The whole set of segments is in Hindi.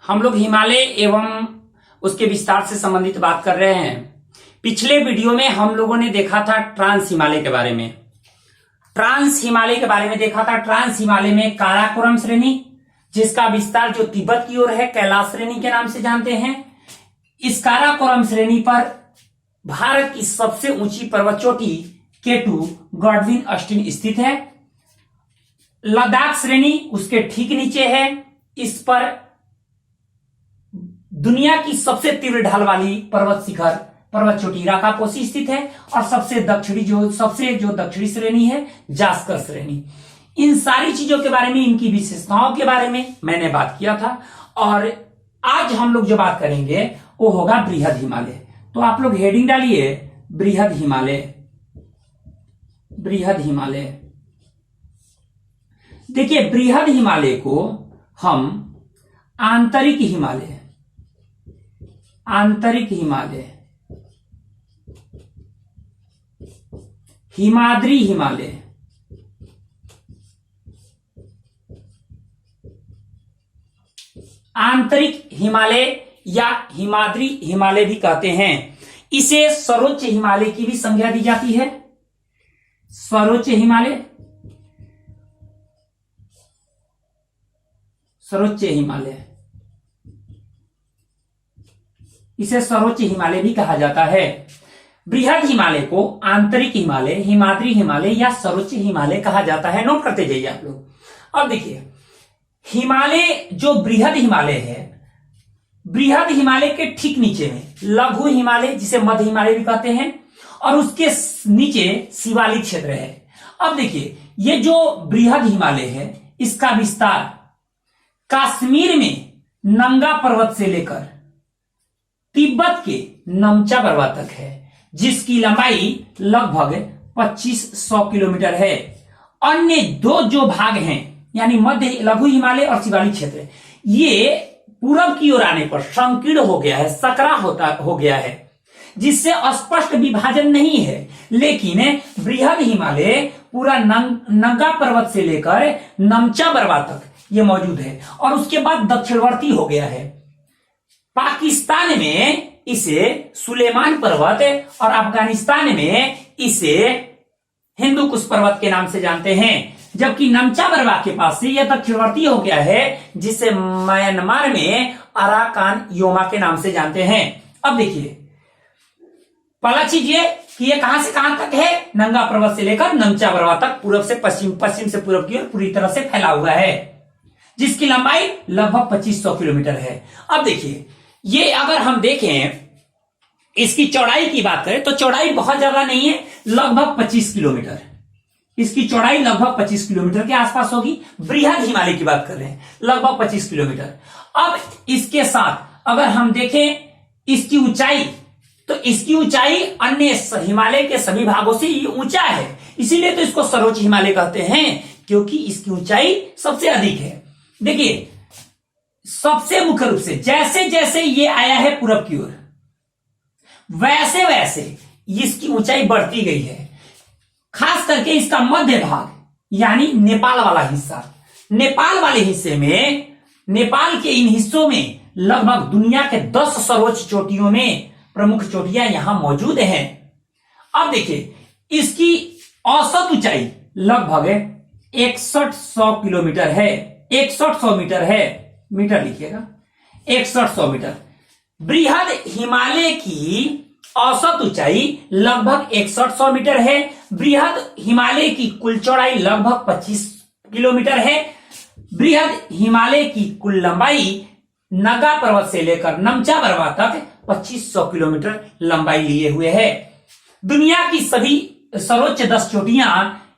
हम लोग हिमालय एवं उसके विस्तार से संबंधित बात कर रहे हैं। पिछले वीडियो में हम लोगों ने देखा था ट्रांस हिमालय के बारे में। ट्रांस हिमालय के बारे में देखा था। ट्रांस हिमालय में काराकोरम श्रेणी, जिसका विस्तार जो तिब्बत की ओर है कैलाश श्रेणी के नाम से जानते हैं। इस काराकोरम श्रेणी पर भारत की सबसे ऊंची पर्वत चोटी K2 गॉडविन ऑस्टिन स्थित है। लद्दाख श्रेणी उसके ठीक नीचे है। इस पर दुनिया की सबसे तीव्र ढाल वाली पर्वत शिखर पर्वत चोटी राकापोसी स्थित है और सबसे दक्षिणी श्रेणी है जास्कर श्रेणी। इन सारी चीजों के बारे में, इनकी विशेषताओं के बारे में मैंने बात किया था और आज हम लोग जो बात करेंगे वो होगा बृहद हिमालय। तो आप लोग हेडिंग डालिए बृहद हिमालय। बृहद हिमालय, देखिए बृहद हिमालय को हम आंतरिक हिमालय, हिमाद्री हिमालय, आंतरिक हिमालय या हिमाद्री हिमालय भी कहते हैं। इसे सर्वोच्च हिमालय की भी संज्ञा दी जाती है। सर्वोच्च हिमालय, सर्वोच्च हिमालय, इसे सर्वोच्च हिमालय भी कहा जाता है। बृहद हिमालय को आंतरिक हिमालय, हिमाद्री हिमालय या सर्वोच्च हिमालय कहा जाता है। नोट करते जाइए आप लोग। अब देखिए हिमालय जो बृहद हिमालय है, बृहद हिमालय के ठीक नीचे में लघु हिमालय जिसे मध्य हिमालय भी कहते हैं और उसके नीचे शिवालिक क्षेत्र है। अब देखिए ये जो बृहद हिमालय है इसका विस्तार कश्मीर में नंगा पर्वत से लेकर तिब्बत के नमचा पर्वत तक है, जिसकी लंबाई लगभग 2500 किलोमीटर है। अन्य दो जो भाग हैं यानी मध्य लघु हिमालय और शिवालिक क्षेत्र, ये पूरब की ओर आने पर संकीर्ण हो गया है, सकरा हो गया है, जिससे स्पष्ट विभाजन नहीं है। लेकिन बृहद हिमालय पूरा नंगा पर्वत से लेकर नमचा पर्वत तक ये मौजूद है और उसके बाद दक्षिणवर्ती हो गया है। पाकिस्तान में इसे सुलेमान पर्वत और अफगानिस्तान में इसे हिंदुकुश पर्वत के नाम से जानते हैं, जबकि नमचा पर्वत के पास से यह दक्षिणवर्ती हो गया है, जिसे म्यांमार में अराकान योमा के नाम से जानते हैं। अब देखिए पहला चीज ये कि ये कहां से कहां तक है, नंगा पर्वत से लेकर नमचा पर्वत तक पूर्व से पश्चिम, पश्चिम से पूर्व की ओर पूरी तरह से फैला हुआ है, जिसकी लंबाई लगभग 2500 किलोमीटर है। अब देखिए ये अगर हम देखें इसकी चौड़ाई की बात करें तो चौड़ाई बहुत ज्यादा नहीं है, लगभग 25 किलोमीटर। इसकी चौड़ाई लगभग 25 किलोमीटर के आसपास होगी। बृहद हिमालय की बात कर रहे हैं, लगभग 25 किलोमीटर। अब इसके साथ अगर हम देखें इसकी ऊंचाई, तो इसकी ऊंचाई अन्य हिमालय के सभी भागों से ये ऊंचा है, इसीलिए तो इसको सर्वोच्च हिमालय कहते हैं, क्योंकि इसकी ऊंचाई सबसे अधिक है। देखिए सबसे मुख्य रूप से जैसे जैसे ये आया है पूरब की ओर, वैसे वैसे इसकी ऊंचाई बढ़ती गई है। खास करके इसका मध्य भाग यानी नेपाल वाला हिस्सा, नेपाल वाले हिस्से में, नेपाल के इन हिस्सों में लगभग दुनिया के 10 सर्वोच्च चोटियों में प्रमुख चोटियां यहां मौजूद हैं। अब देखिए इसकी औसत ऊंचाई लगभग 6100 किलोमीटर है, 6100 मीटर है, मीटर लिखिएगा 6100 मीटर। बृहद हिमालय की औसत ऊंचाई लगभग 6100 मीटर है। बृहद हिमालय की कुल चौड़ाई लगभग 25 किलोमीटर है। बृहद हिमालय की कुल लंबाई नगा पर्वत से लेकर नमचा पर्वत तक 2500 किलोमीटर लंबाई लिए हुए है। दुनिया की सभी सर्वोच्च 10 चोटियां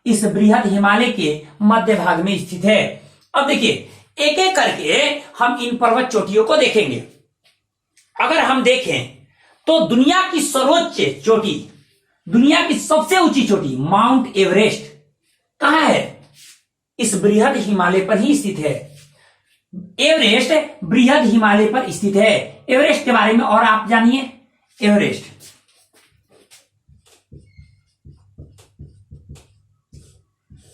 इस बृहद हिमालय के मध्य भाग में स्थित है। अब देखिए एक एक करके हम इन पर्वत चोटियों को देखेंगे। अगर हम देखें तो दुनिया की सर्वोच्च चोटी, दुनिया की सबसे ऊंची चोटी माउंट एवरेस्ट कहां है? इस बृहद हिमालय पर ही स्थित है। एवरेस्ट बृहद हिमालय पर स्थित है। एवरेस्ट के बारे में और आप जानिए। एवरेस्ट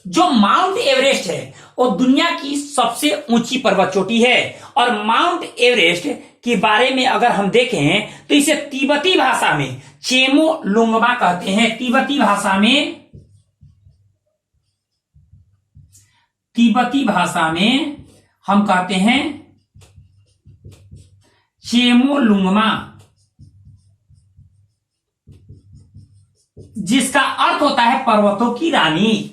जो माउंट एवरेस्ट है वो दुनिया की सबसे ऊंची पर्वत चोटी है। और माउंट एवरेस्ट के बारे में अगर हम देखें तो इसे तिब्बती भाषा में चेमोलुंगमा कहते हैं। तिब्बती भाषा में हम कहते हैं चेमोलुंगमा, जिसका अर्थ होता है पर्वतों की रानी।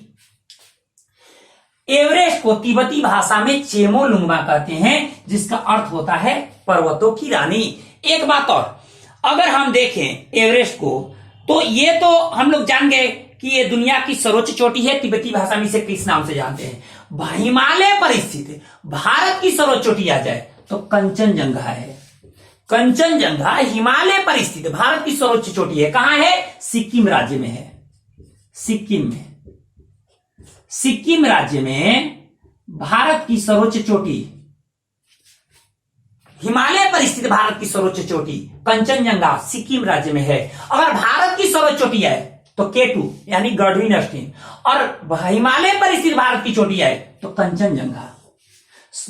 एवरेस्ट को तिब्बती भाषा में चेमोलुंगमा कहते हैं, जिसका अर्थ होता है पर्वतों की रानी। एक बात और, अगर हम देखें एवरेस्ट को तो ये तो हम लोग जान गए कि ये दुनिया की सर्वोच्च चोटी है। तिब्बती भाषा में इसे किस नाम से जानते हैं? हिमालय पर स्थित भारत की सर्वोच्च चोटी आ जाए तो कंचनजंगा है। कंचनजंगा हिमालय पर स्थित भारत की सर्वोच्च चोटी है। कहां है? सिक्किम राज्य में है। सिक्किम राज्य में भारत की सर्वोच्च चोटी, हिमालय पर स्थित भारत की सर्वोच्च चोटी कंचनजंगा सिक्किम राज्य में है। अगर भारत की सर्वोच्च चोटी है तो K2 यानी गॉडविन ऑस्टिन, और हिमालय पर स्थित भारत की चोटी है तो कंचनजंगा।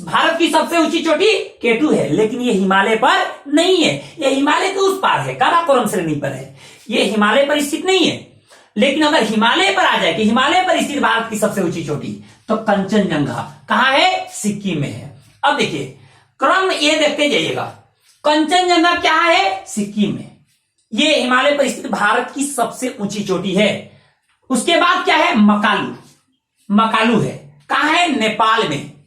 भारत की सबसे ऊंची चोटी K2 है, लेकिन ये हिमालय पर नहीं है, ये हिमालय के उस पार है, काराकोरम श्रेणी पर है, ये हिमालय पर स्थित नहीं है। लेकिन अगर हिमालय पर आ जाए कि हिमालय पर स्थित भारत की सबसे ऊंची चोटी तो कंचनजंगा कहां है? सिक्किम में है। अब देखिए क्रम ये देखते जाइएगा, कंचनजंगा क्या है? सिक्किम में। ये हिमालय पर स्थित भारत की सबसे ऊंची चोटी है। उसके बाद क्या है? मकालू है। कहां है?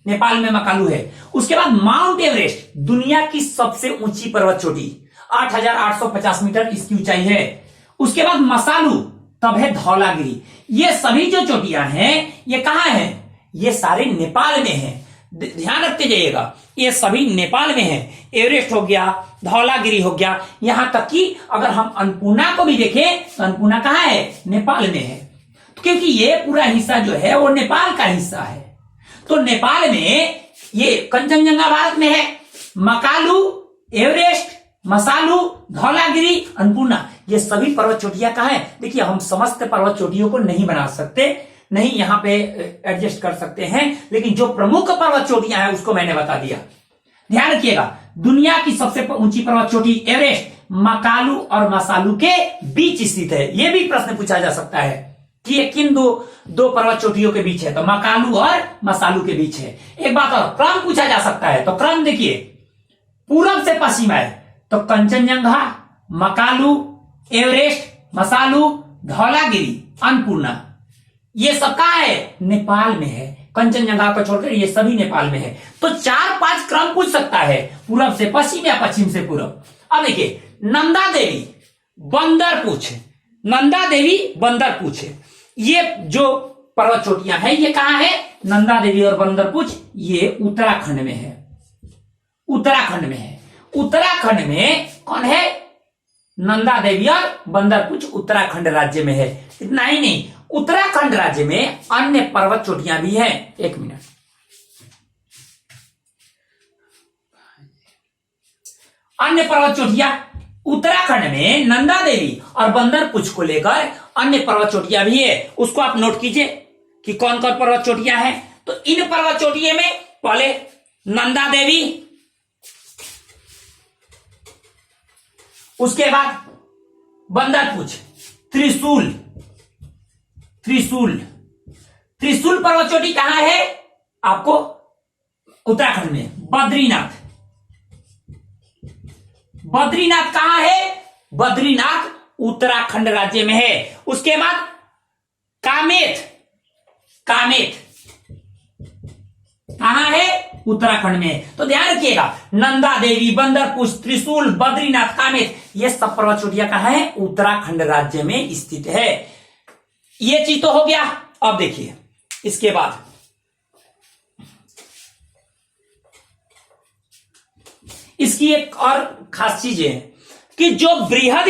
नेपाल में मकालू है। उसके बाद माउंट एवरेस्ट, दुनिया की सबसे ऊंची पर्वत चोटी, 8,850 मीटर इसकी ऊंचाई है। उसके बाद मसालू, तब है धौलागिरी। ये सभी जो चोटियां हैं ये कहां हैं? ये सारे नेपाल में हैं। ध्यान रखते जाइएगा, ये सभी नेपाल में है। एवरेस्ट हो गया, धौलागिरी हो गया, यहां तक कि अगर हम अन्नपूर्णा को भी देखें तो अन्नपूर्णा कहां है? नेपाल में है। तो क्योंकि ये पूरा हिस्सा जो है वो नेपाल का हिस्सा है, तो नेपाल में ये कंचनजंगा भारत में है, मकालू, एवरेस्ट, मसालू, धौलागिरी, अन्नपूर्णा, ये सभी पर्वत चोटियां कहां है? देखिए हम समस्त पर्वत चोटियों को नहीं बना सकते, नहीं यहां पे एडजस्ट कर सकते हैं, लेकिन जो प्रमुख पर्वत चोटियां हैं उसको मैंने बता दिया। ध्यान रखिएगा, दुनिया की सबसे ऊंची पर्वत चोटी एवरेस्ट मकालू और मसालू के बीच स्थित है। यह भी प्रश्न पूछा जा सकता है कि ये किन दो पर्वत चोटियों के बीच है? तो मकालू और मसालू के बीच है। एक बात और, क्रम पूछा जा सकता है, तो क्रम देखिए पूरब से पश्चिम है तो कंचनजंगा, मकालू, एवरेस्ट, मसालू, धौलागिरी, अन्नपूर्णा, ये सब कहां है? नेपाल में है। कंचनजंगा को छोड़कर ये सभी नेपाल में है। तो 4-5 क्रम पूछ सकता है, पूरब से पश्चिम या पश्चिम से पूरब। अब देखिए नंदा देवी बंदरपूछ, ये जो पर्वत चोटियां हैं ये कहां है? नंदा देवी और बंदरपूछ ये उत्तराखंड में है। उत्तराखंड में कौन है? नंदा देवी और बंदरपूछ उत्तराखंड राज्य में है। इतना ही नहीं, उत्तराखंड राज्य में अन्य पर्वत चोटियां भी हैं। एक मिनट, अन्य पर्वत चोटियां उत्तराखंड में नंदा देवी और बंदरपूछ को लेकर अन्य पर्वत चोटियां भी है। उसको आप नोट कीजिए कि कौन कौन पर्वत चोटियां हैं। तो इन पर्वत चोटियों में पहले नंदा देवी, उसके बाद बंदरपूछ, त्रिशूल पर्वत चोटी कहां है? आपको उत्तराखंड में। बद्रीनाथ कहां है? बद्रीनाथ उत्तराखंड राज्य में है। उसके बाद कामेत कहां है? उत्तराखंड में। तो ध्यान रखिएगा, नंदा देवी, बंदरपूछ, त्रिशूल, बद्रीनाथ, कामेत, ये सब पर्वत चोटियां कहां है? उत्तराखंड राज्य में स्थित है। ये चीज तो हो गया। अब देखिए इसके बाद इसकी एक और खास चीज है कि जो बृहद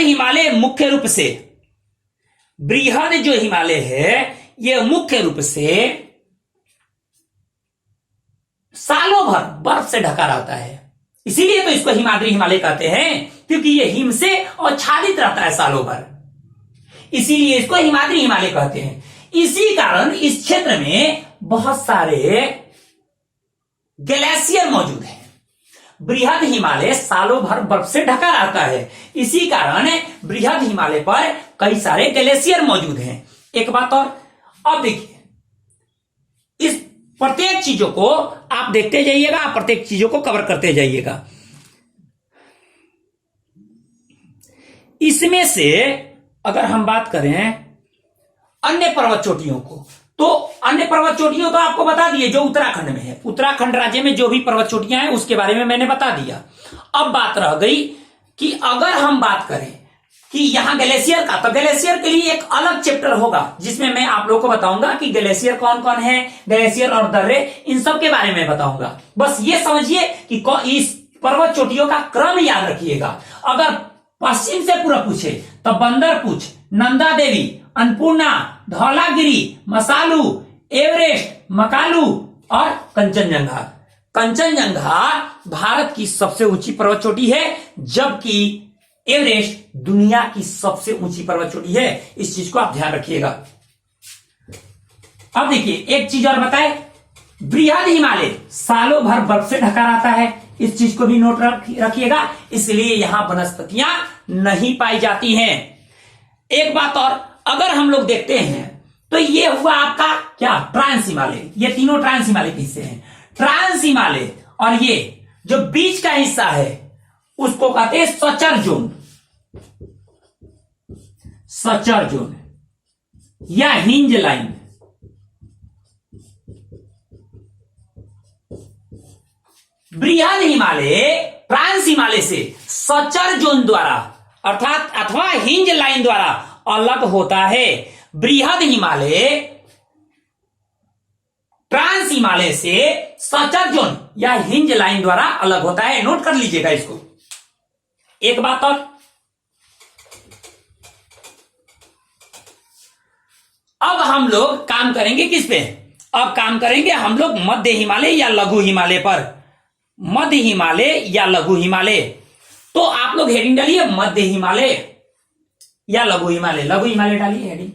हिमालय मुख्य रूप से, बृहद जो हिमालय है यह मुख्य रूप से सालों भर बर्फ से ढका रहता है। इसीलिए तो इसको हिमाद्री हिमालय कहते हैं, क्योंकि यह हिम से आच्छादित रहता है सालों भर। इसीलिए इसको हिमाद्री हिमालय कहते हैं। इसी कारण इस क्षेत्र में बहुत सारे ग्लेशियर मौजूद हैं। बृहद हिमालय सालों भर बर्फ से ढका रहता है, इसी कारण बृहद हिमालय पर कई सारे ग्लेशियर मौजूद हैं। एक बात और, अब देखिए इस प्रत्येक चीजों को आप देखते जाइएगा, आप प्रत्येक चीजों को कवर करते जाइएगा। इसमें से अगर हम बात करें अन्य पर्वत चोटियों को, तो अन्य पर्वत चोटियों तो आपको बता दिए जो उत्तराखंड में है। उत्तराखंड राज्य में जो भी पर्वत चोटियां हैं उसके बारे में मैंने बता दिया। अब बात रह गई कि अगर हम बात करें कि यहां ग्लेशियर का, तो ग्लेशियर के लिए एक अलग चैप्टर होगा जिसमें मैं आप लोगों को बताऊंगा कि ग्लेशियर कौन कौन है, ग्लेशियर और दर्रे, इन सब के बारे में बताऊंगा। बस ये समझिए कि इस पर्वत चोटियों का क्रम याद रखिएगा। अगर पश्चिम से पूरा पूछे तो बंदरपुछ, नंदा देवी, अन्नपूर्णा, धौलागिरी, मसालू, एवरेस्ट, मकालू और कंचनजंगा। कंचनजंगा भारत की सबसे ऊंची पर्वत चोटी है, जबकि एवरेस्ट दुनिया की सबसे ऊंची पर्वत चोटी है। इस चीज को आप ध्यान रखिएगा। अब देखिए एक चीज और बताए, बृहद हिमालय सालों भर बर्फ से ढका रहता है, इस चीज को भी नोट रखिएगा, इसलिए यहां वनस्पतियां नहीं पाई जाती हैं। एक बात और, अगर हम लोग देखते हैं तो ये हुआ आपका क्या, ट्रांस हिमालय। ये तीनों ट्रांस हिमालय के हिस्से हैं। ट्रांस हिमालय और ये जो बीच का हिस्सा है उसको कहते हैं सचर जोन, सचर जोन या हिंज लाइन। बृहद हिमालय ट्रांस हिमालय से सचर जोन द्वारा अर्थात अथवा हिंज लाइन द्वारा अलग होता है। बृहद हिमालय ट्रांस हिमालय से सचर जोन या हिंज लाइन द्वारा अलग होता है। नोट कर लीजिएगा इसको। एक बात और, अब हम लोग काम करेंगे किस पे, अब काम करेंगे हम लोग मध्य हिमालय या लघु हिमालय पर। मध्य हिमालय या लघु हिमालय, तो आप लोग हेडिंग डालिए मध्य हिमालय या लघु हिमालय। लघु हिमालय डालिए हेडिंग,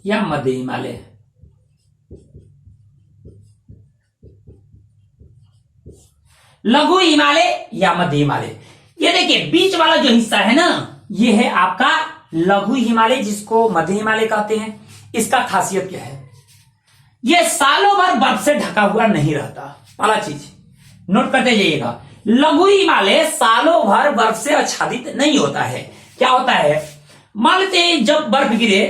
या मध्य हिमालय। लघु हिमालय या मध्य हिमालय। ये देखिए बीच वाला जो हिस्सा है ना, ये है आपका लघु हिमालय, जिसको मध्य हिमालय कहते हैं। इसका खासियत क्या है, ये सालों भर बर्फ से ढका हुआ नहीं रहता। पहला चीज नोट करते जाइएगा, लघु हिमालय सालों भर बर्फ से आच्छादित नहीं होता है। क्या होता है, मान लेते जब बर्फ गिरे,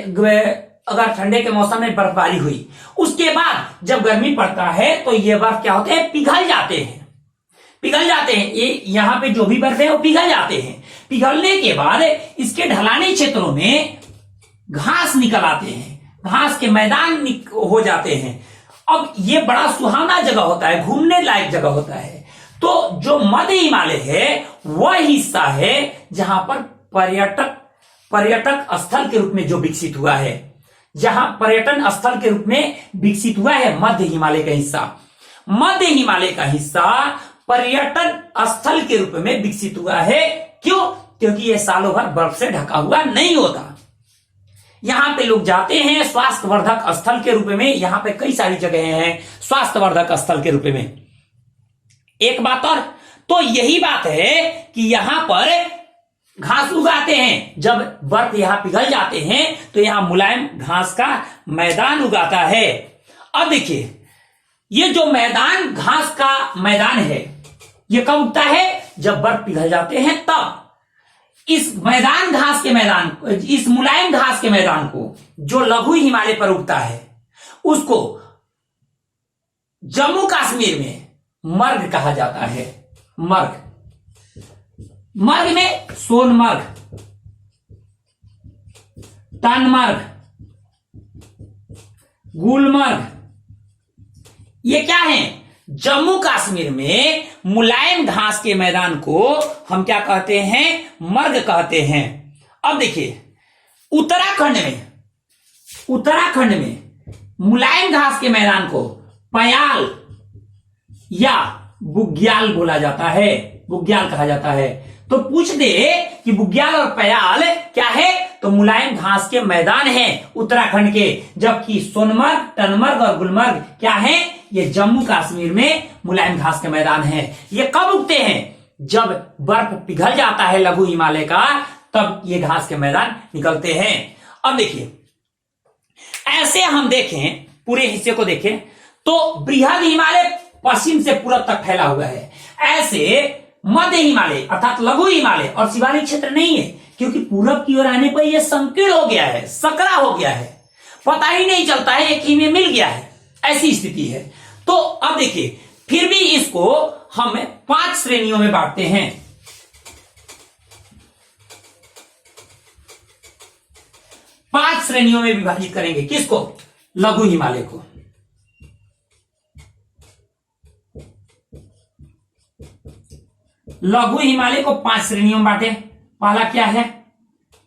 अगर ठंडे के मौसम में बर्फबारी हुई, उसके बाद जब गर्मी पड़ता है तो ये बर्फ क्या होते हैं, पिघल जाते हैं। पिघल जाते हैं, ये यहां पे जो भी बर्फ है वो पिघल जाते हैं। पिघलने के बाद इसके ढलानी क्षेत्रों में घास निकल आते हैं, घास के मैदान हो जाते हैं। अब ये बड़ा सुहावना जगह होता है, घूमने लायक जगह होता है। तो जो मध्य हिमालय है वह हिस्सा है जहां पर पर्यटक स्थल के रूप में जो विकसित हुआ है, जहां पर्यटन स्थल के रूप में विकसित हुआ है मध्य हिमालय का हिस्सा। मध्य हिमालय का हिस्सा पर्यटन स्थल के रूप में विकसित हुआ है। क्यों, क्योंकि यह सालों भर बर्फ से ढका हुआ नहीं होता। यहां पे लोग जाते हैं स्वास्थ्यवर्धक स्थल के रूप में। यहां पे कई सारी जगह हैं स्वास्थ्यवर्धक स्थल के रूप में। एक बात और, तो यही बात है कि यहां पर घास उगाते हैं। जब बर्फ यहां पिघल जाते हैं तो यहां मुलायम घास का मैदान उगाता है। अब देखिए ये जो मैदान, घास का मैदान है, ये कब उगता है, जब बर्फ पिघल जाते हैं तब। इस मैदान घास के मैदान, इस मुलायम घास के मैदान को जो लघु हिमालय पर उगता है उसको जम्मू कश्मीर में मर्ग कहा जाता है। मर्ग, मर्ग में सोनमर्ग, टनमर्ग, गुलमर्ग, ये क्या है, जम्मू कश्मीर में मुलायम घास के मैदान को हम क्या कहते हैं, मर्ग कहते हैं। अब देखिए उत्तराखंड में मुलायम घास के मैदान को पयाल या बुग्याल बोला जाता है, बुग्याल कहा जाता है। तो पूछ दे कि बुग्याल और प्याल क्या है, तो मुलायम घास के मैदान है उत्तराखंड के, जबकि सोनमर्ग, टनमर्ग और गुलमर्ग क्या है, ये जम्मू कश्मीर में मुलायम घास के मैदान है। ये कब उगते हैं, जब बर्फ पिघल जाता है लघु हिमालय का, तब ये घास के मैदान निकलते हैं। अब देखिए, ऐसे हम देखें, पूरे हिस्से को देखें तो बृहद हिमालय पश्चिम से पूरब तक फैला हुआ है। ऐसे मध्य हिमालय अर्थात लघु हिमालय और शिवालिक क्षेत्र नहीं है, क्योंकि पूरब की ओर आने पर यह संकीर्ण हो गया है, सकरा हो गया है, पता ही नहीं चलता है, एक ही में मिल गया है, ऐसी स्थिति है। तो अब देखिए, फिर भी इसको हम 5 श्रेणियों में बांटते हैं। पांच श्रेणियों में विभाजित करेंगे। किसको? लघु हिमालय को। लघु हिमालय को 5 श्रेणियों में बांटे। पहला क्या है?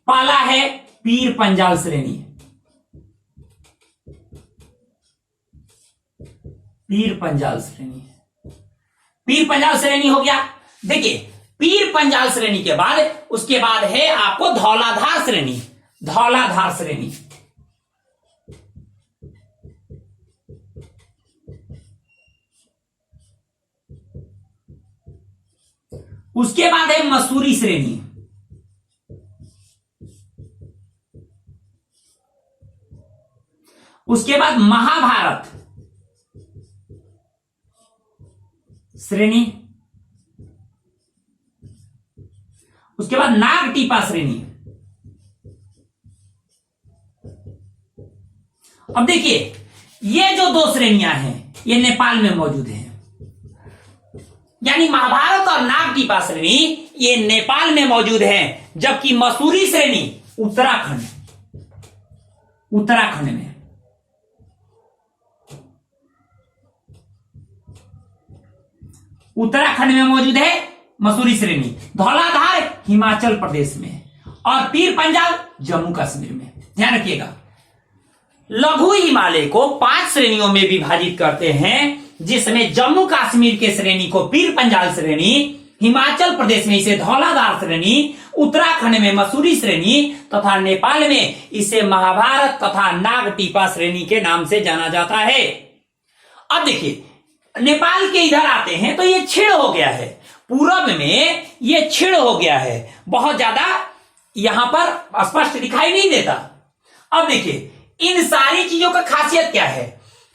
पहला है पीर पंजाल श्रेणी। पीर पंजाल श्रेणी, पीर पंजाल श्रेणी हो गया। देखिए, पीर पंजाल श्रेणी के बाद उसके बाद है आपको धौलाधार श्रेणी। धौलाधार श्रेणी, उसके बाद है मसूरी श्रेणी, उसके बाद महाभारत श्रेणी, उसके बाद नागटीपा श्रेणी। अब देखिए, ये जो 2 श्रेणियां हैं ये नेपाल में मौजूद हैं, यानी महाभारत और नागटीपा श्रेणी ये नेपाल में मौजूद हैं, जबकि मसूरी श्रेणी उत्तराखंड, उत्तराखंड में। उत्तराखंड में मौजूद है मसूरी श्रेणी। धौलाधार हिमाचल प्रदेश में और पीर पंजाल जम्मू कश्मीर में। ध्यान रखिएगा, लघु हिमालय को 5 श्रेणियों में विभाजित करते हैं, जिसमें जम्मू कश्मीर के श्रेणी को पीर पंजाल श्रेणी, हिमाचल प्रदेश में इसे धौलाधार श्रेणी, उत्तराखंड में मसूरी श्रेणी तथा नेपाल में इसे महाभारत तथा नागटीपा श्रेणी के नाम से जाना जाता है। अब देखिए, नेपाल के इधर आते हैं तो ये क्षीण हो गया है, पूरब में ये क्षीण हो गया है, बहुत ज्यादा यहां पर स्पष्ट दिखाई नहीं देता। अब देखिए, इन सारी चीजों का खासियत क्या है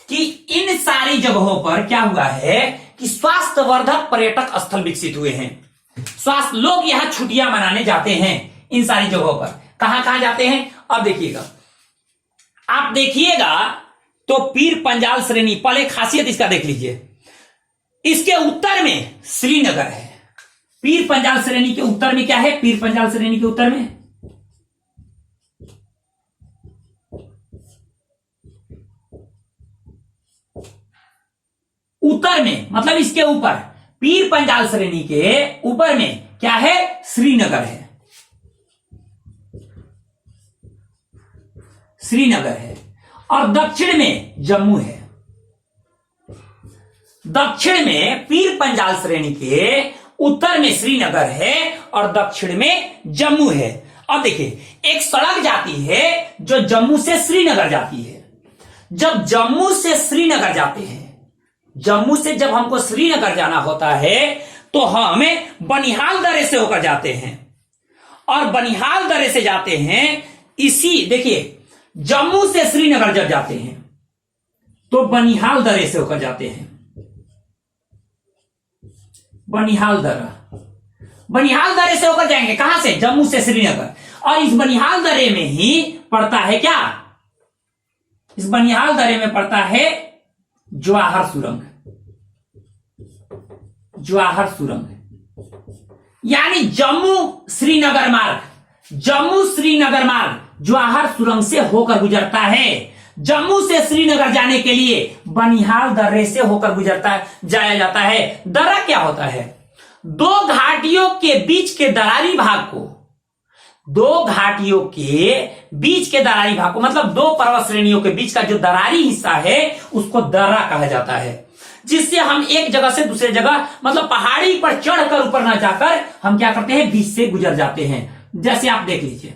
कि इन सारी जगहों पर क्या हुआ है कि स्वास्थ्यवर्धक पर्यटक स्थल विकसित हुए हैं। स्वास्थ्य लोग यहां छुट्टियां मनाने जाते हैं इन सारी जगहों पर। कहां कहां जाते हैं? अब देखिएगा, आप देखिएगा तो पीर पंजाल श्रेणी, पहले खासियत इसका देख लीजिए, इसके उत्तर में श्रीनगर है। पीर पंजाल श्रेणी के उत्तर में क्या है? पीर पंजाल श्रेणी के उत्तर में मतलब इसके ऊपर, पीर पंजाल श्रेणी के ऊपर में क्या है? श्रीनगर है, श्रीनगर है। और दक्षिण में जम्मू है। दक्षिण में पीर पंजाल श्रेणी के उत्तर में श्रीनगर है और दक्षिण में जम्मू है। अब देखिए, एक सड़क जाती है जो जम्मू से श्रीनगर जाती है। जब जम्मू से श्रीनगर जाते हैं, जम्मू से जब हमको श्रीनगर जाना होता है तो हमें बनिहाल दर्रे से होकर जाते हैं, और बनिहाल दर्रे से जाते हैं। इसी देखिए, जम्मू से श्रीनगर जब जाते हैं तो बनिहाल दर्रे से होकर जाते हैं। बनिहाल दर्रा, बनिहाल दर्रे से होकर जाएंगे। कहां से? जम्मू से श्रीनगर। और इस बनिहाल दर्रे में ही पड़ता है क्या? इस बनिहाल दर्रे में पड़ता है जवाहर सुरंग। जवाहर सुरंग यानी जम्मू श्रीनगर मार्ग, जम्मू श्रीनगर मार्ग जवाहर सुरंग से होकर गुजरता है। जम्मू से श्रीनगर जाने के लिए बनिहाल दर्रे से होकर जाया जाता है। दर्रा क्या होता है? 2 घाटियों के बीच के दरारी भाग को, 2 घाटियों के बीच के दरारी भाग को, मतलब 2 पर्वत श्रेणियों के बीच का जो दरारी हिस्सा है उसको दर्रा कहा जाता है। जिससे हम एक जगह से दूसरे जगह मतलब पहाड़ी पर चढ़कर ऊपर ना जाकर हम क्या करते हैं, बीच से गुजर जाते हैं। जैसे आप देख लीजिए,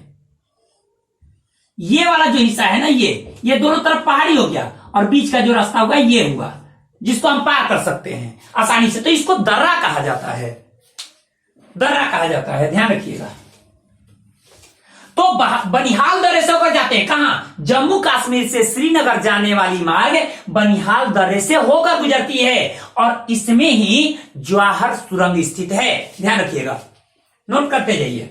ये वाला जो हिस्सा है ना, ये दोनों तरफ पहाड़ी हो गया और बीच का जो रास्ता होगा ये हुआ, जिसको हम पार कर सकते हैं आसानी से। तो इसको दर्रा कहा जाता है, दर्रा कहा जाता है, ध्यान रखिएगा। तो बनिहाल दर्रे से होकर जाते हैं कहां, जम्मू कश्मीर से श्रीनगर जाने वाली मार्ग बनिहाल दर्रे से होकर गुजरती है और इसमें ही जवाहर सुरंग स्थित है, ध्यान रखिएगा, नोट करते जाइए।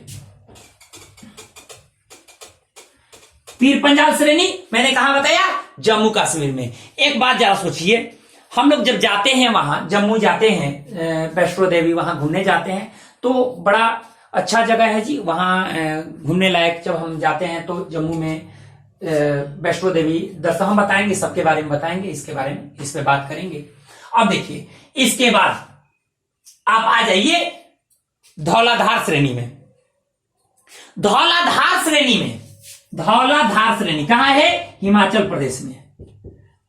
पीर पंजाल श्रेणी मैंने कहा बताया, जम्मू कश्मीर में। एक बात जरा सोचिए, हम लोग जब जाते हैं वहां, जम्मू जाते हैं, वैष्णो देवी वहां घूमने जाते हैं, तो बड़ा अच्छा जगह है जी वहां घूमने लायक। जब हम जाते हैं तो जम्मू में वैष्णो देवी दर्शन हम बताएंगे, सबके बारे में बताएंगे, इसके बारे में इस पे बात करेंगे। अब देखिए, इसके बाद आप आ जाइए धौलाधार श्रेणी में। धौलाधार श्रेणी में, धौलाधार श्रेणी कहां है, हिमाचल प्रदेश में।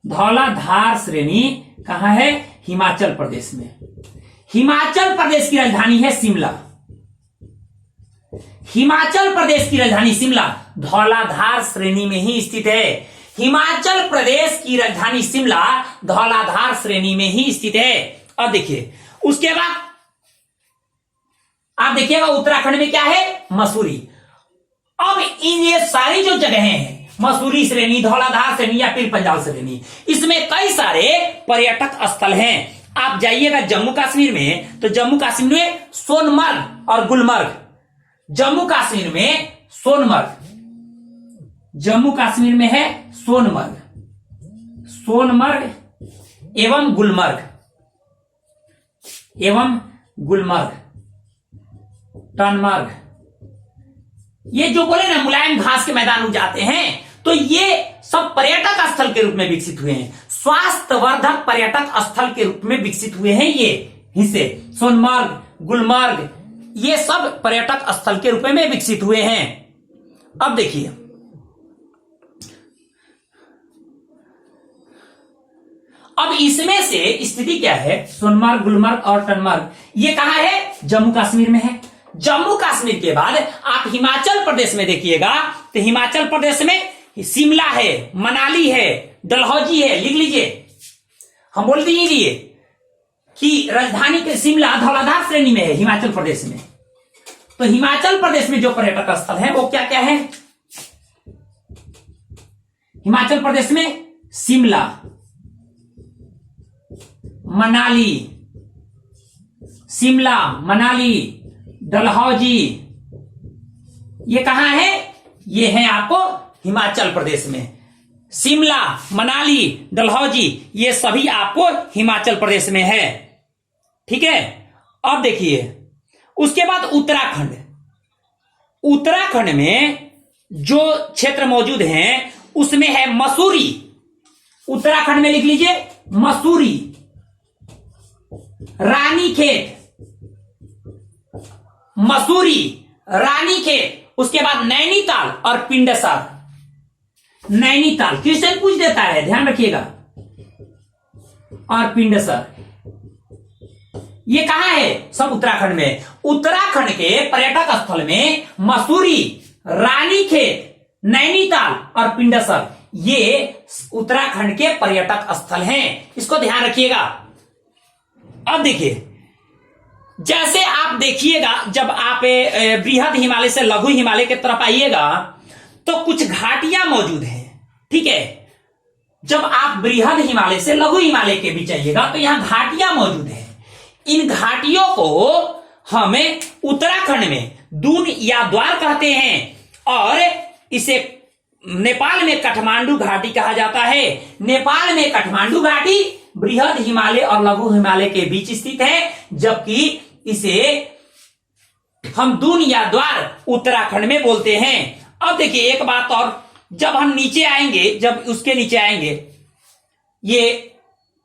धौलाधार श्रेणी कहां है, हिमाचल प्रदेश में। हिमाचल प्रदेश की राजधानी है शिमला। हिमाचल प्रदेश की राजधानी शिमला धौलाधार श्रेणी में ही स्थित है। हिमाचल प्रदेश की राजधानी शिमला धौलाधार श्रेणी में ही स्थित है। अब देखिए, उसके बाद आप देखिएगा उत्तराखंड में क्या है, मसूरी। अब इन ये सारी जो जगहें हैं, मसूरी श्रेणी, धौलाधार श्रेणी या फिर पंजाल श्रेणी, इसमें कई सारे पर्यटक स्थल हैं। आप जाइएगा जम्मू कश्मीर में, तो जम्मू कश्मीर में सोनमर्ग और गुलमर्ग, जम्मू कश्मीर में सोनमर्ग, जम्मू कश्मीर में है सोनमर्ग, सोनमर्ग एवं गुलमर्ग, टनमर्ग। ये जो बोले ना मुलायम घास के मैदान में जाते हैं, तो ये सब पर्यटक स्थल के रूप में विकसित हुए हैं, स्वास्थ्यवर्धक पर्यटक स्थल के रूप में विकसित हुए हैं। ये हिस्से सोनमर्ग, गुलमर्ग, ये सब पर्यटक स्थल के रूप में विकसित हुए हैं। अब देखिए, अब इसमें से स्थिति क्या है, सोनमर्ग, गुलमर्ग और टनमर्ग, ये कहां है, जम्मू कश्मीर में है। जम्मू कश्मीर के बाद आप हिमाचल प्रदेश में देखिएगा, तो हिमाचल प्रदेश में शिमला है, मनाली है, डलहौजी है, लिख लीजिए। हम बोल दीजिए कि राजधानी के शिमला धौलाधार श्रेणी में है हिमाचल प्रदेश में। तो हिमाचल प्रदेश में जो पर्यटक स्थल है वो क्या क्या है, हिमाचल प्रदेश में शिमला, मनाली, शिमला, मनाली, डलहौजी, ये कहां है, ये है आपको हिमाचल प्रदेश में। शिमला, मनाली, डलहौजी, ये सभी आपको हिमाचल प्रदेश में है, ठीक है। अब देखिए, उसके बाद उत्तराखंड। उत्तराखंड में जो क्षेत्र मौजूद हैं उसमें है मसूरी। उत्तराखंड में लिख लीजिए मसूरी, रानीखेत, मसूरी, रानीखेत, उसके बाद नैनीताल और पिंडसर। नैनीताल क्वेश्चन पूछ देता है, ध्यान रखिएगा, और पिंडसर, ये कहां है, सब उत्तराखंड में। उत्तराखंड के पर्यटक स्थल में मसूरी, रानीखेत, नैनीताल और पिंडसर, ये उत्तराखंड के पर्यटक स्थल हैं, इसको ध्यान रखिएगा। अब देखिए, जैसे आप देखिएगा, जब आप बृहद हिमालय से लघु हिमालय की तरफ आइएगा तो कुछ घाटियां मौजूद हैं, ठीक है। जब आप बृहद हिमालय से लघु हिमालय के बीच आइएगा तो यहां घाटियां मौजूद हैं। इन घाटियों को हमें उत्तराखंड में दून या द्वार कहते हैं, और इसे नेपाल में काठमांडू घाटी कहा जाता है। नेपाल में काठमांडू घाटी बृहद हिमालय और लघु हिमालय के बीच स्थित है, जबकि इसे हम दून या द्वार उत्तराखंड में बोलते हैं। अब देखिए एक बात और, जब हम नीचे आएंगे, जब उसके नीचे आएंगे, ये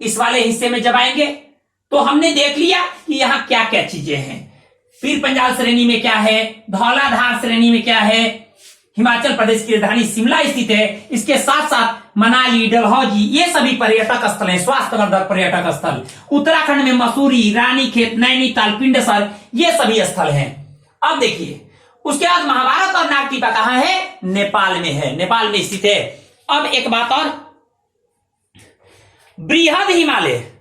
इस वाले हिस्से में जब आएंगे तो हमने देख लिया कि यहां क्या क्या चीजें हैं। पीर पंजाल श्रेणी में क्या है, धौलाधार श्रेणी में क्या है, हिमाचल प्रदेश की राजधानी शिमला स्थित है, इसके साथ साथ मनाली, डलहौजी, ये सभी पर्यटक स्थल हैं, स्वास्थ्यवर्धक पर्यटक स्थल। उत्तराखंड में मसूरी, रानीखेत, नैनीताल, पिंडसर, ये सभी स्थल हैं। अब देखिए उसके बाद महाभारत और नागटिपा कहां है? नेपाल में है, नेपाल में स्थित है। अब एक बात और, बृहद हिमालय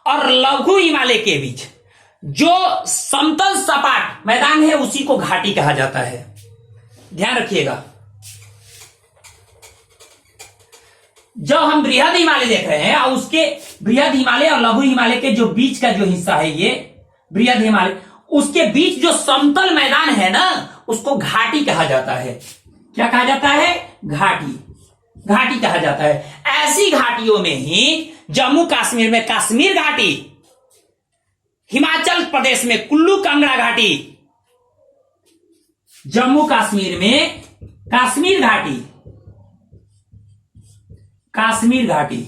और लघु हिमालय के बीच जो समतल सपाट मैदान है उसी को घाटी कहा जाता है। ध्यान रखिएगा, जब हम बृहद हिमालय देख रहे हैं और उसके बृहद हिमालय और लघु हिमालय के जो बीच का जो हिस्सा है, ये बृहद हिमालय, उसके बीच जो समतल मैदान है ना, उसको घाटी कहा जाता है। क्या कहा जाता है? घाटी, घाटी कहा जाता है। ऐसी घाटियों में ही जम्मू कश्मीर में कश्मीर घाटी, हिमाचल प्रदेश में कुल्लू कांगड़ा घाटी, जम्मू कश्मीर में कश्मीर घाटी, कश्मीर घाटी,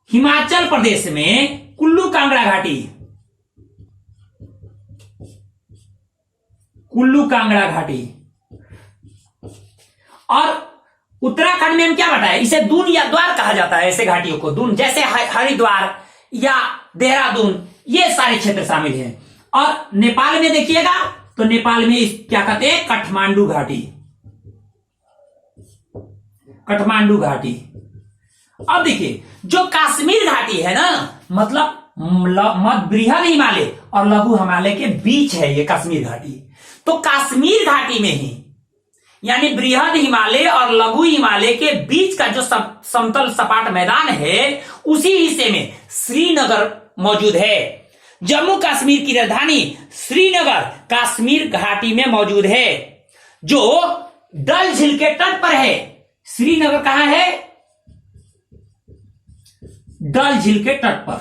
हिमाचल प्रदेश में कुल्लू कांगड़ा घाटी, कुल्लू कांगड़ा घाटी, और उत्तराखंड में हम क्या बताया, इसे दून या द्वार कहा जाता है। ऐसे घाटियों को दून, जैसे हरिद्वार या देहरादून, ये सारे क्षेत्र शामिल हैं। और नेपाल में देखिएगा तो नेपाल में क्या कहते हैं? काठमांडू घाटी, काठमांडू घाटी। अब देखिए जो कश्मीर घाटी है ना, मतलब बृहद हिमालय और लघु हिमालय के बीच है ये कश्मीर घाटी। तो कश्मीर घाटी में ही, यानी बृहद हिमालय और लघु हिमालय के बीच का जो समतल सपाट मैदान है, उसी हिस्से में श्रीनगर मौजूद है। जम्मू कश्मीर की राजधानी श्रीनगर कश्मीर घाटी में मौजूद है, जो डल झील के तट पर है। श्रीनगर कहां है? डल झील के तट पर,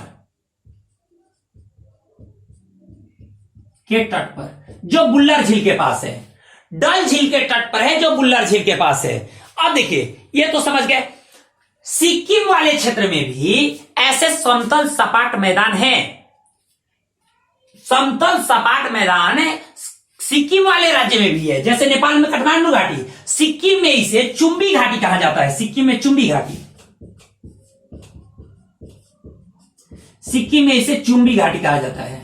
जो बुल्लर झील के पास है। डल झील के तट पर है, जो बुल्लर झील के पास है। अब देखिए, ये तो समझ गए। सिक्किम वाले क्षेत्र में भी ऐसे समतल सपाट मैदान है। समतल सपाट मैदान सिक्किम वाले राज्य में भी है, जैसे नेपाल में काठमांडू घाटी, सिक्किम में इसे चुंबी घाटी कहा जाता है। सिक्किम में चुंबी घाटी, सिक्किम में इसे चुंबी घाटी कहा जाता है।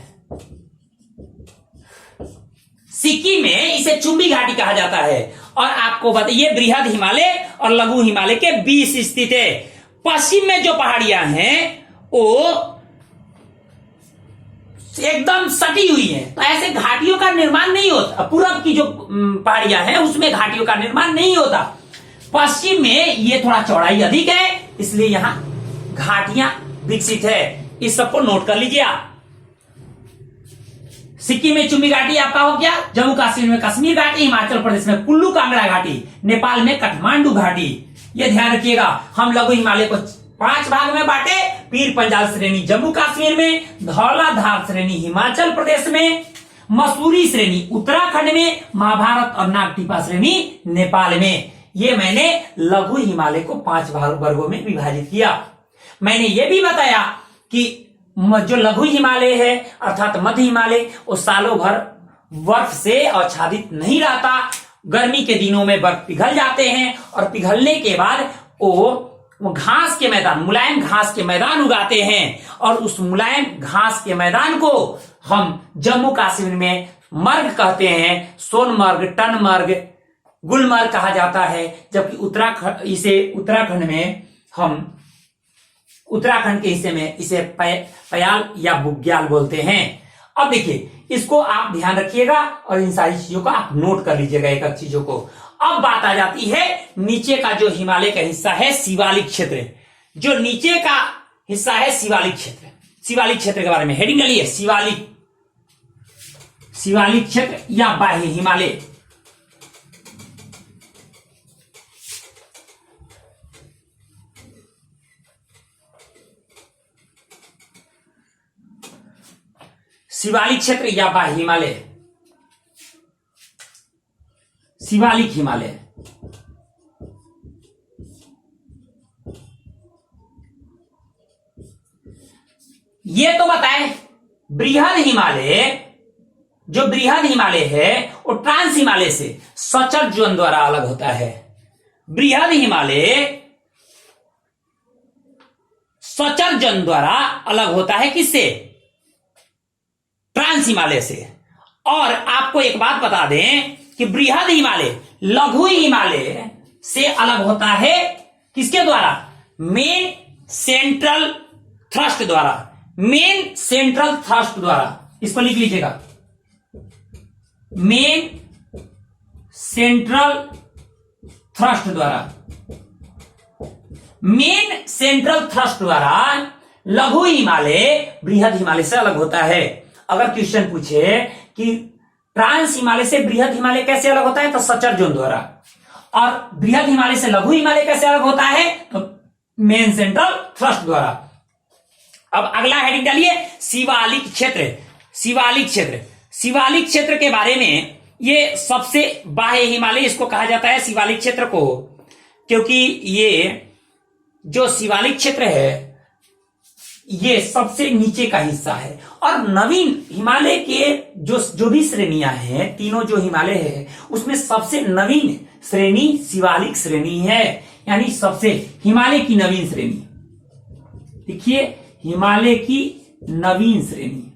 सिक्किम में इसे चुंबी घाटी कहा जाता है। और आपको बताइए, बृहद हिमालय और लघु हिमालय के बीच स्थित है। पश्चिम में जो पहाड़ियां हैं वो एकदम सटी हुई है, तो ऐसे घाटियों का निर्माण नहीं होता। पूरब की जो पहाड़ियां हैं उसमें घाटियों का निर्माण नहीं होता। पश्चिम में ये थोड़ा चौड़ाई अधिक है, इसलिए यहां घाटियां विकसित है। इस सबको नोट कर लीजिए आप। सिक्किम में चुंबी घाटी आपका हो गया, जम्मू कश्मीर में कश्मीर घाटी, हिमाचल प्रदेश में कुल्लू कांगड़ा घाटी, नेपाल में काठमांडू घाटी। ये ध्यान रखिएगा। हम लघु हिमालय को 5 भाग में बांटे। पीर पंजाल श्रेणी जम्मू कश्मीर में, धौलाधार श्रेणी हिमाचल प्रदेश में, मसूरी श्रेणी उत्तराखंड में, महाभारत और नागटिपा श्रेणी नेपाल में। ये मैंने लघु हिमालय को 5 वर्गों में विभाजित किया। मैंने ये भी बताया कि जो लघु हिमालय है अर्थात मध्य हिमालय, वो सालों भर बर्फ से आच्छादित नहीं रहता। गर्मी के दिनों में बर्फ पिघल जाते हैं और पिघलने के बाद वो घास के मैदान, मुलायम घास के मैदान उगाते हैं। और उस मुलायम घास के मैदान को हम जम्मू कश्मीर में मर्ग कहते हैं। सोनमर्ग, टनमर्ग, गुलमर्ग कहा जाता है। जबकि उत्तराखंड में हम उत्तराखंड के हिस्से में इसे पयाल या बुग्याल बोलते हैं। अब देखिए, इसको आप ध्यान रखिएगा और इन सारी चीजों को आप नोट कर लीजिएगा, एक एक चीजों को। अब बात आ जाती है नीचे का जो हिमालय का हिस्सा है, शिवालिक क्षेत्र। जो नीचे का हिस्सा है शिवालिक क्षेत्र, शिवालिक क्षेत्र के बारे में हेडिंग डालिए, शिवालिक क्षेत्र या बाह्य हिमालय। शिवालिक क्षेत्र या बाह्य हिमालय, शिवालिक हिमालय। ये तो बताए बृहद हिमालय, जो बृहद हिमालय है वो ट्रांस हिमालय से सचर जोन द्वारा अलग होता है। बृहद हिमालय सचर जोन द्वारा अलग होता है किससे? ट्रांस हिमालय से। और आपको एक बात बता दें कि बृहद हिमालय लघु हिमालय से अलग होता है किसके द्वारा? मेन सेंट्रल थ्रस्ट द्वारा। मेन सेंट्रल थ्रस्ट द्वारा, इसको लिख लीजिएगा, मेन सेंट्रल थ्रस्ट द्वारा। मेन सेंट्रल थ्रस्ट द्वारा लघु हिमालय बृहद हिमालय से अलग होता है। अगर क्वेश्चन पूछे कि ट्रांस हिमालय से बृहद हिमालय कैसे अलग होता है, तो सचर जोन द्वारा। और बृहद हिमालय से लघु हिमालय कैसे अलग होता है, तो मेन सेंट्रल थ्रस्ट द्वारा। अब अगला हेडिंग डालिए, शिवालिक क्षेत्र। शिवालिक क्षेत्र, शिवालिक क्षेत्र के बारे में, ये सबसे बाह्य हिमालय इसको कहा जाता है शिवालिक क्षेत्र को, क्योंकि ये जो शिवालिक क्षेत्र है ये सबसे नीचे का हिस्सा है। और नवीन हिमालय के जो भी श्रेणियां हैं, तीनों जो हिमालय है उसमें सबसे नवीन श्रेणी शिवालिक श्रेणी है, यानी सबसे हिमालय की नवीन श्रेणी। देखिए, हिमालय की नवीन श्रेणी,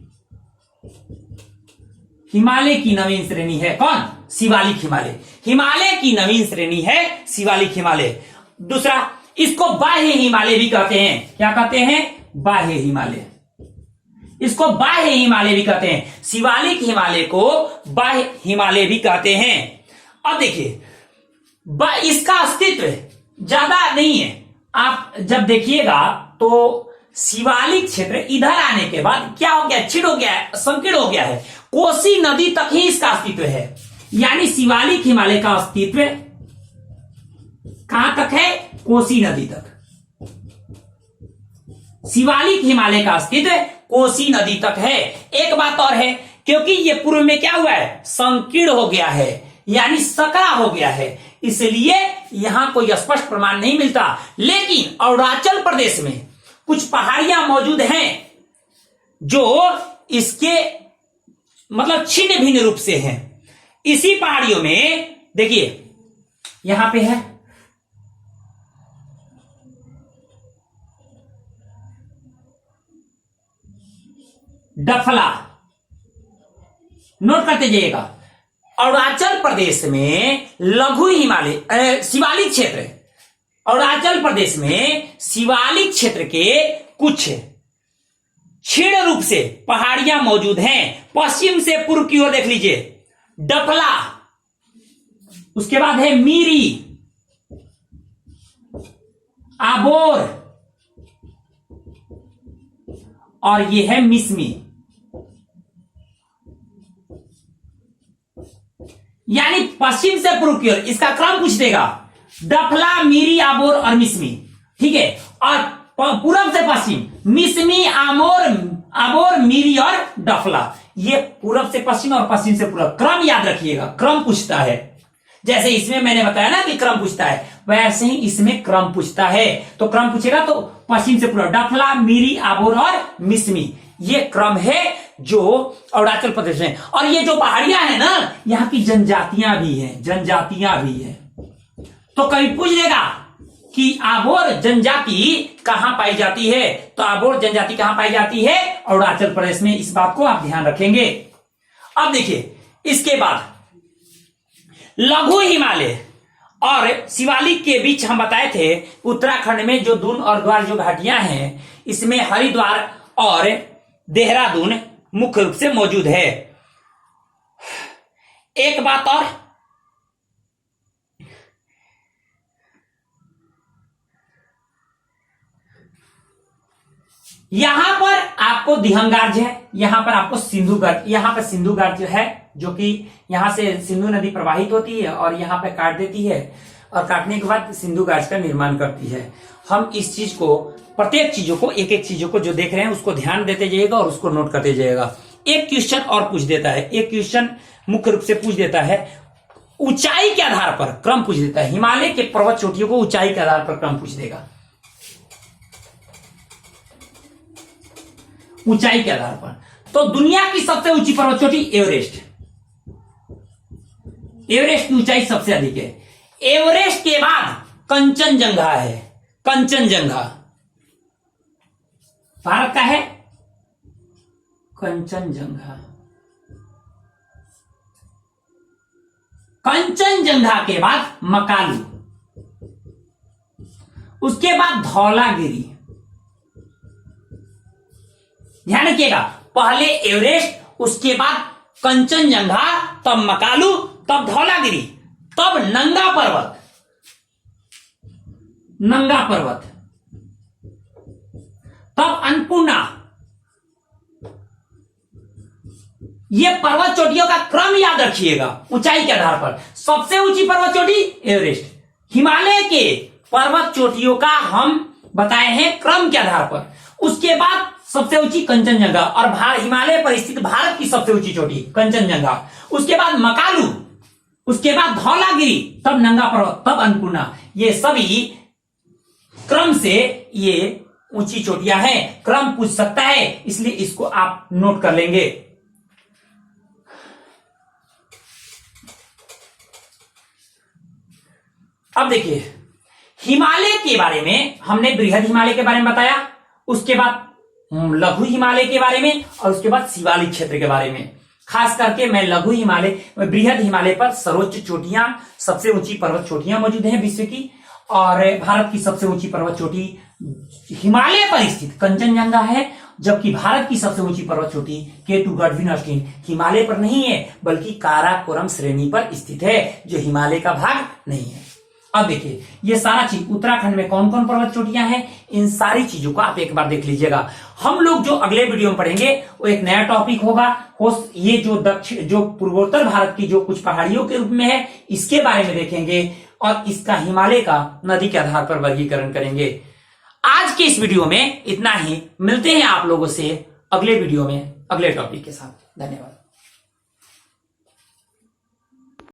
हिमालय की नवीन श्रेणी है कौन? शिवालिक हिमालय। हिमालय की नवीन श्रेणी है शिवालिक हिमालय। दूसरा, इसको बाह्य हिमालय भी कहते हैं। क्या कहते हैं? बाह्य हिमालय। इसको बाह्य हिमालय भी कहते हैं। शिवालिक हिमालय को बाह्य हिमालय भी कहते हैं। अब देखिए, इसका अस्तित्व ज्यादा नहीं है। आप जब देखिएगा तो शिवालिक क्षेत्र इधर आने के बाद क्या हो गया? छिड़ हो गया है, संकीर्ण हो गया है। कोसी नदी तक ही इसका अस्तित्व है। यानी शिवालिक हिमालय का अस्तित्व कहां तक है? कोसी नदी तक। शिवालिक हिमालय का अस्तित्व कोसी नदी तक है। एक बात और है, क्योंकि ये पूर्व में क्या हुआ है? संकीर्ण हो गया है, यानी सकरा हो गया है, इसलिए यहां कोई स्पष्ट प्रमाण नहीं मिलता। लेकिन अरुणाचल प्रदेश में कुछ पहाड़ियां मौजूद हैं जो इसके मतलब छिन्न भिन्न रूप से हैं। इसी पहाड़ियों में देखिए, यहां पे है डफला, नोट करते जाइएगा। अरुणाचल प्रदेश में लघु हिमालय शिवालिक क्षेत्र, अरुणाचल प्रदेश में शिवालिक क्षेत्र के कुछ क्षीण रूप से पहाड़ियां मौजूद हैं। पश्चिम से पूर्व की ओर देख लीजिए, डफला, उसके बाद है मीरी, आबोर, और ये है मिसमी। यानी पश्चिम से पूर्व की ओर, इसका क्रम पूछ देगा, डफला, मीरी, आबोर और मिसमी, ठीक है। और पूर्व से पश्चिम, मिसमी, आबोर, मीरी और डफला। ये पूर्व से पश्चिम और पश्चिम से पूर्व। क्रम याद रखिएगा, क्रम पूछता है। जैसे इसमें मैंने बताया ना कि क्रम पूछता है, वैसे ही इसमें क्रम पूछता है। तो क्रम पूछेगा तो पश्चिम से पूर्व, डफला, मीरी, आबोर और मिसमी, ये क्रम है जो अरुणाचल प्रदेश में। और ये जो पहाड़ियां हैं ना, यहाँ की जनजातियां भी हैं, जनजातियां भी हैं। तो कभी पूछ देगा कि आबोर जनजाति कहां पाई जाती है, तो आबोर जनजाति कहां पाई जाती है? अरुणाचल प्रदेश में। इस बात को आप ध्यान रखेंगे। अब देखिए, इसके बाद लघु हिमालय और शिवालिक के बीच हम बताए थे उत्तराखंड में जो दून और द्वार जो घाटियां हैं, इसमें हरिद्वार और देहरादून मुख्य रूप से मौजूद है। एक बात और, यहां पर आपको दिहंगार्ज है, यहां पर आपको सिंधु गर्ज, यहां पर सिंधु गर्ज है जो कि यहां से सिंधु नदी प्रवाहित होती है और यहां पर काट देती है, और काटने के बाद सिंधु गर्ज का निर्माण करती है। हम इस चीज को, प्रत्येक चीजों को, एक एक चीजों को जो देख रहे हैं उसको ध्यान देते जाइएगा और उसको नोट करते जाइएगा। एक क्वेश्चन और पूछ देता है, एक क्वेश्चन मुख्य रूप से पूछ देता है ऊंचाई के आधार पर क्रम पूछ देता है। हिमालय के पर्वत चोटियों को ऊंचाई के आधार पर क्रम पूछ देगा, ऊंचाई के आधार पर। तो दुनिया की सबसे ऊंची पर्वत चोटी एवरेस्ट, एवरेस्ट की ऊंचाई सबसे अधिक है। एवरेस्ट के बाद कंचनजंगा है। कंचनजंगा भारत का है कंचनजंगा। कंचनजंगा के बाद मकालू, उसके बाद धौलागिरी। ध्यान रखिएगा, पहले एवरेस्ट, उसके बाद कंचनजंगा, तब मकालू, तब धौलागिरी, तब नंगा पर्वत। नंगा पर्वत, तब अन्नपूर्णा। ये पर्वत चोटियों का क्रम याद रखिएगा ऊंचाई के आधार पर। सबसे ऊंची पर्वत चोटी एवरेस्ट। हिमालय के पर्वत चोटियों का हम बताए हैं क्रम के आधार पर। उसके बाद सबसे ऊंची कंचनजंगा और हिमालय पर स्थित भारत की सबसे ऊंची चोटी कंचनजंगा। उसके बाद मकालू, उसके बाद धौलागिरी, तब नंगा पर्वत, तब अन्नपूर्णा। ये सभी क्रम से ये ऊंची चोटियां हैं। क्रम पूछ सकता है, इसलिए इसको आप नोट कर लेंगे। अब देखिए, हिमालय के बारे में हमने बृहद हिमालय के बारे में बताया, उसके बाद लघु हिमालय के बारे में, और उसके बाद शिवालिक क्षेत्र के बारे में। खास करके मैं लघु हिमालय, बृहद हिमालय पर सर्वोच्च चोटियां, सबसे ऊंची पर्वत चोटियां मौजूद हैं विश्व की। और भारत की सबसे ऊंची पर्वत चोटी हिमालय पर स्थित कंचनजंगा है, जबकि भारत की सबसे ऊंची पर्वत चोटी K2 हिमालय पर नहीं है, बल्कि काराकोरम श्रेणी पर स्थित है, जो हिमालय का भाग नहीं है। अब देखिए, ये सारा चीज उत्तराखंड में कौन कौन पर्वत चोटियां हैं, इन सारी चीजों को आप एक बार देख लीजिएगा। हम लोग जो अगले वीडियो में पढ़ेंगे वो एक नया टॉपिक होगा। ये जो पूर्वोत्तर भारत की जो कुछ पहाड़ियों के रूप में है, इसके बारे में देखेंगे, और इसका हिमालय का नदी के आधार पर वर्गीकरण करेंगे। आज के इस वीडियो में इतना ही। मिलते हैं आप लोगों से अगले वीडियो में अगले टॉपिक के साथ। धन्यवाद।